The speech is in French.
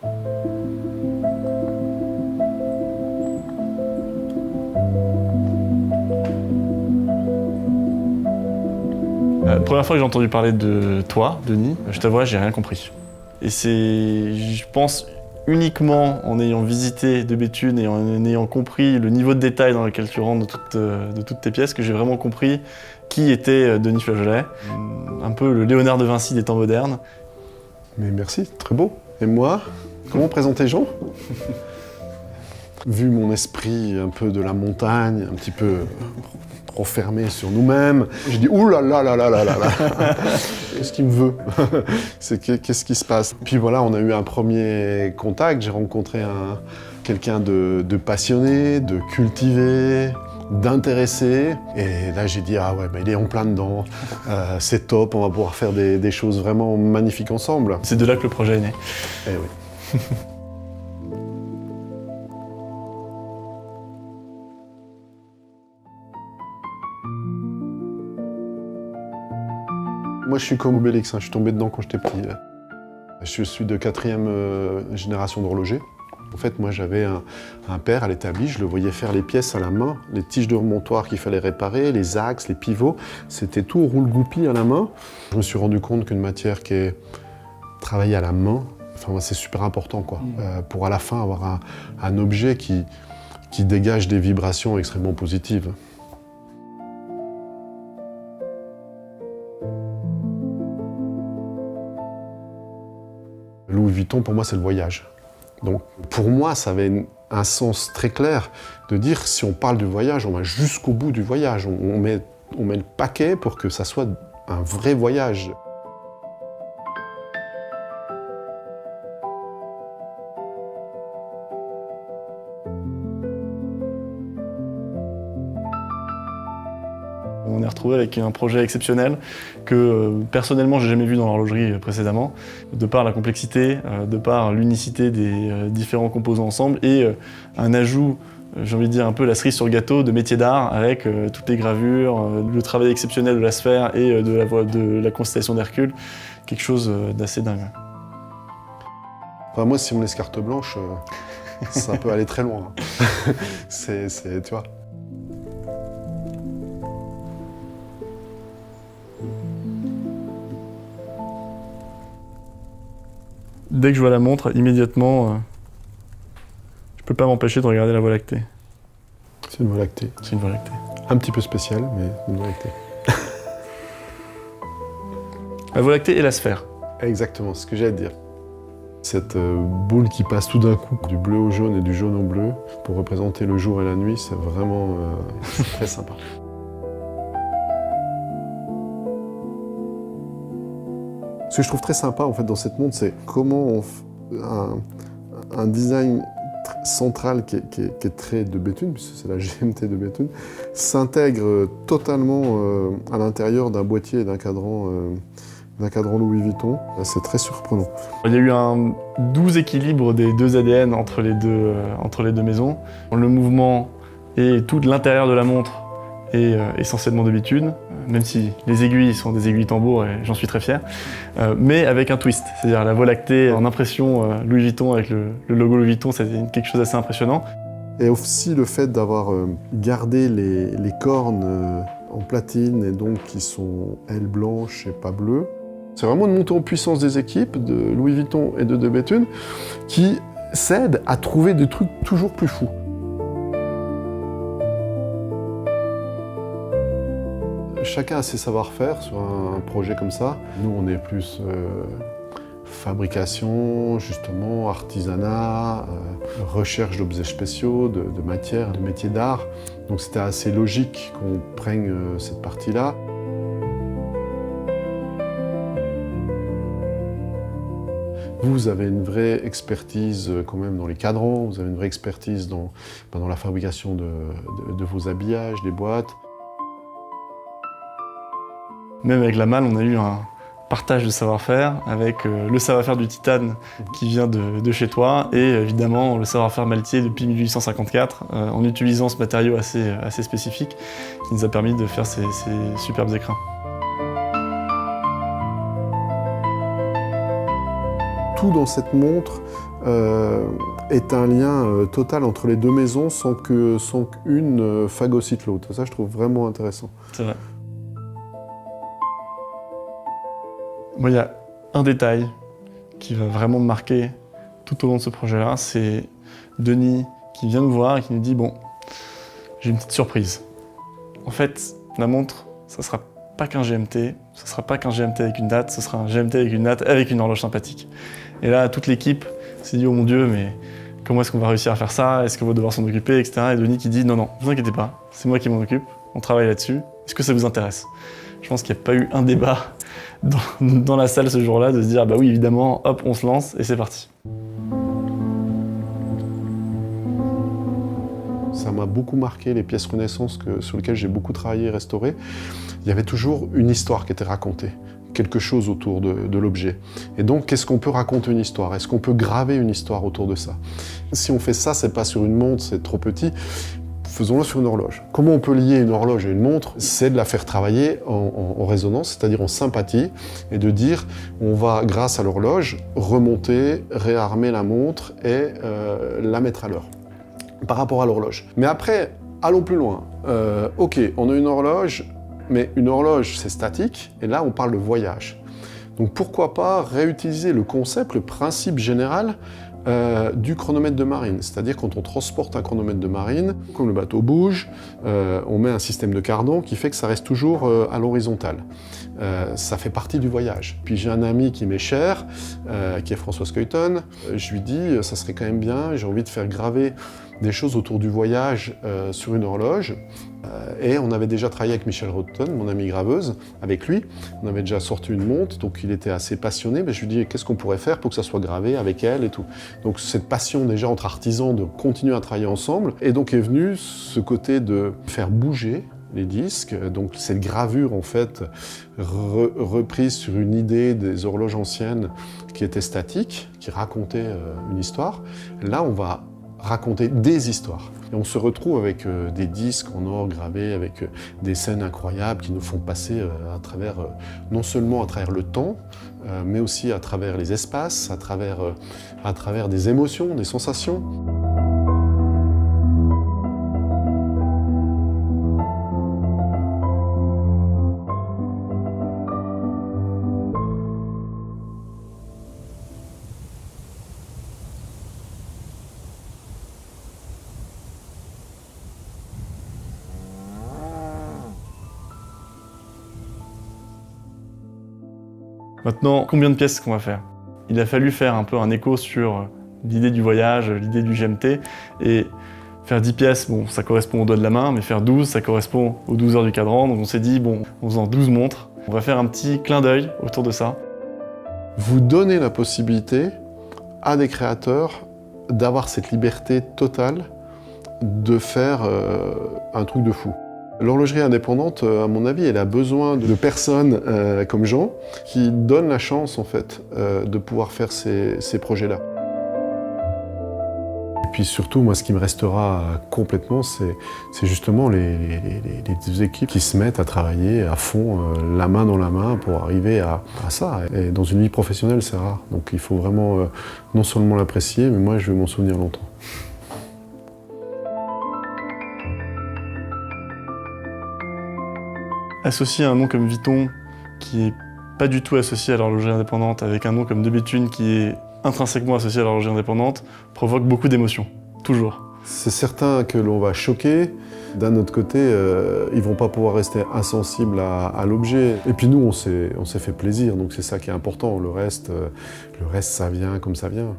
La première fois que j'ai entendu parler de toi, Denis, je t'avoue, j'ai rien compris. Et c'est, je pense, uniquement en ayant visité De Béthune et en ayant compris le niveau de détail dans lequel tu rentres de toutes tes pièces que j'ai vraiment compris qui était Denis Flageolet. Un peu le Léonard de Vinci des temps modernes. Mais merci, très beau. Et moi, comment présenter Jean? Vu mon esprit un peu de la montagne, un petit peu refermé sur nous-mêmes, j'ai dit ouh là là là là là là là. Qu'est-ce qu'il me veut? Qu'est-ce qui se passe? Puis voilà, on a eu un premier contact, j'ai rencontré quelqu'un de passionné, de cultivé, d'intéressé. Et là j'ai dit ah ouais, bah, il est en plein dedans, c'est top, on va pouvoir faire des choses vraiment magnifiques ensemble. C'est de là que le projet est né. Eh oui. Moi, je suis comme Obélix, hein. Je suis tombé dedans quand j'étais petit. Je suis de 4e génération d'horloger. En fait, moi, j'avais un père à l'établi, je le voyais faire les pièces à la main, les tiges de remontoir qu'il fallait réparer, les axes, les pivots, c'était tout au roule-goupille à la main. Je me suis rendu compte qu'une matière qui est travaillée à la main, enfin, c'est super important, quoi, pour à la fin avoir un objet qui dégage des vibrations extrêmement positives. Louis Vuitton, pour moi, c'est le voyage. Donc, pour moi, ça avait un sens très clair de dire, si on parle du voyage, on va jusqu'au bout du voyage. On met le paquet pour que ça soit un vrai voyage. On est retrouvé avec un projet exceptionnel que personnellement j'ai jamais vu dans l'horlogerie précédemment, de par la complexité, de par l'unicité des différents composants ensemble et un ajout, j'ai envie de dire un peu la cerise sur le gâteau de métier d'art avec toutes les gravures, le travail exceptionnel de la sphère et de la constellation d'Hercule, quelque chose d'assez dingue. Enfin, moi, si on me laisse carte blanche, ça peut aller très loin. Tu vois. Dès que je vois la montre, immédiatement, je peux pas m'empêcher de regarder la Voie lactée. C'est une Voie lactée. C'est une Voie lactée. Un petit peu spéciale, mais une Voie lactée. La Voie lactée et la sphère. Exactement, c'est ce que j'allais te dire. Cette boule qui passe tout d'un coup du bleu au jaune et du jaune au bleu pour représenter le jour et la nuit, c'est vraiment très sympa. Ce que je trouve très sympa en fait dans cette montre, c'est comment un design central qui est très De Béthune, puisque c'est la GMT De Béthune, s'intègre totalement à l'intérieur d'un boîtier et d'un cadran Louis Vuitton. C'est très surprenant. Il y a eu un doux équilibre des deux ADN entre les deux maisons. Le mouvement et tout l'intérieur de la montre est essentiellement De Béthune, même si les aiguilles sont des aiguilles tambour et j'en suis très fier, mais avec un twist, c'est-à-dire la Voie lactée en impression Louis Vuitton avec le logo Louis Vuitton, c'est quelque chose d'assez impressionnant. Et aussi le fait d'avoir gardé les cornes en platine et donc qui sont elles blanches et pas bleues. C'est vraiment une montée en puissance des équipes de Louis Vuitton et de Béthune qui s'aident à trouver des trucs toujours plus fous. Chacun a ses savoir-faire sur un projet comme ça. Nous, on est plus fabrication, justement, artisanat, recherche d'objets spéciaux, de matières, de métiers d'art. Donc c'était assez logique qu'on prenne cette partie-là. Vous avez une vraie expertise quand même dans les cadrans, vous avez une vraie expertise dans la fabrication de vos habillages, des boîtes. Même avec la malle, on a eu un partage de savoir-faire avec le savoir-faire du titane qui vient de chez toi et évidemment le savoir-faire maltier depuis 1854 en utilisant ce matériau assez spécifique qui nous a permis de faire ces superbes écrins. Tout dans cette montre est un lien total entre les deux maisons sans qu'une phagocyte l'autre. Ça, je trouve vraiment intéressant. C'est vrai. Moi, il y a un détail qui va vraiment me marquer tout au long de ce projet-là, c'est Denis qui vient nous voir et qui nous dit « Bon, j'ai une petite surprise. En fait, la montre, ça sera pas qu'un GMT, ça sera pas qu'un GMT avec une date, ce sera un GMT avec une date, avec une horloge sympathique. » Et là, toute l'équipe s'est dit « Oh mon Dieu, mais comment est-ce qu'on va réussir à faire ça? Est-ce qu'on va devoir s'en occuper, etc. » Et Denis qui dit « Non, non, ne vous inquiétez pas, c'est moi qui m'en occupe, on travaille là-dessus. Est-ce que ça vous intéresse ?» Je pense qu'il n'y a pas eu un débat dans la salle ce jour-là de se dire « Bah oui, évidemment, hop, on se lance et c'est parti. » Ça m'a beaucoup marqué, les pièces Renaissance sur lesquelles j'ai beaucoup travaillé et restauré. Il y avait toujours une histoire qui était racontée, quelque chose autour de l'objet. Et donc, qu'est-ce qu'on peut raconter une histoire? Est-ce qu'on peut graver une histoire autour de ça? Si on fait ça, c'est pas sur une montre, c'est trop petit. Faisons-le sur une horloge. Comment on peut lier une horloge à une montre? C'est de la faire travailler en résonance, c'est-à-dire en sympathie, et de dire on va, grâce à l'horloge, remonter, réarmer la montre et la mettre à l'heure par rapport à l'horloge. Mais après, allons plus loin. Ok, on a une horloge, mais une horloge c'est statique, et là on parle de voyage. Donc pourquoi pas réutiliser le concept, le principe général du chronomètre de marine. C'est-à-dire quand on transporte un chronomètre de marine, comme le bateau bouge, on met un système de cardan qui fait que ça reste toujours à l'horizontale. Ça fait partie du voyage. Puis j'ai un ami qui m'est cher, qui est François Skuyten. Je lui dis, ça serait quand même bien, j'ai envie de faire graver des choses autour du voyage sur une horloge. Et on avait déjà travaillé avec Michel Rotten, mon ami graveuse, avec lui. On avait déjà sorti une montre, donc il était assez passionné. Mais je lui dis, qu'est-ce qu'on pourrait faire pour que ça soit gravé avec elle et tout. Donc cette passion déjà entre artisans de continuer à travailler ensemble. Et donc est venu ce côté de faire bouger les disques, donc cette gravure en fait reprise sur une idée des horloges anciennes qui était statique, qui racontait une histoire. Là on va raconter des histoires. Et on se retrouve avec des disques en or gravés, avec des scènes incroyables qui nous font passer à travers, non seulement à travers le temps, mais aussi à travers les espaces, à travers des émotions, des sensations. Maintenant, combien de pièces qu'on va faire? Il a fallu faire un peu un écho sur l'idée du voyage, l'idée du GMT, et faire 10 pièces, bon, ça correspond au doigt de la main, mais faire 12, ça correspond aux 12 heures du cadran, donc on s'est dit, bon, en faisant 12 montres, on va faire un petit clin d'œil autour de ça. Vous donnez la possibilité à des créateurs d'avoir cette liberté totale de faire un truc de fou. L'horlogerie indépendante, à mon avis, elle a besoin de personnes comme Jean qui donnent la chance, en fait, de pouvoir faire ces projets-là. Et puis surtout, moi, ce qui me restera complètement, c'est justement les deux équipes qui se mettent à travailler à fond, la main dans la main, pour arriver à ça. Et dans une vie professionnelle, c'est rare. Donc il faut vraiment non seulement l'apprécier, mais moi, je vais m'en souvenir longtemps. Associer un nom comme Vuitton, qui est pas du tout associé à l'horlogerie indépendante, avec un nom comme De Bethune, qui est intrinsèquement associé à l'horlogerie indépendante, provoque beaucoup d'émotions, toujours. C'est certain que l'on va choquer. D'un autre côté, ils vont pas pouvoir rester insensibles à l'objet. Et puis nous, on s'est fait plaisir, donc c'est ça qui est important. Le reste, ça vient comme ça vient.